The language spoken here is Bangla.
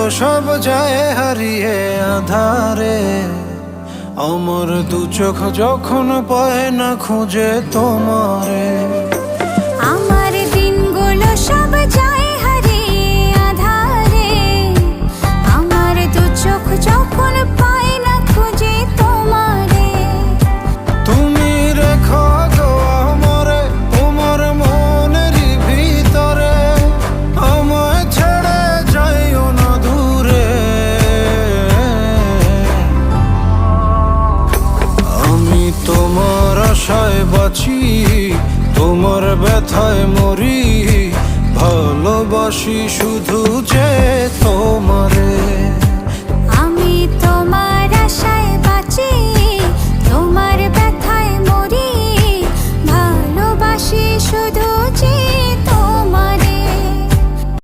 সব যায় হারিয়ে আধারে, আমার দু চোখ যখন পায় না খুঁজে তোমারে। আমার দিনগুলো সব যায় হারিয়ে আধারে, আমার দু চোখ যখন পায় না খুঁজে তোমারে। তুমি রেখো গো আমারে তোমার মনেরই ভিতরে, আমায় ছেড়ে যাইও না দূরে। আমি তোমার আশায় বাঁচি, তোমার ব্যথায় মরি, ভালোবাসি শুধু যে তোমারে।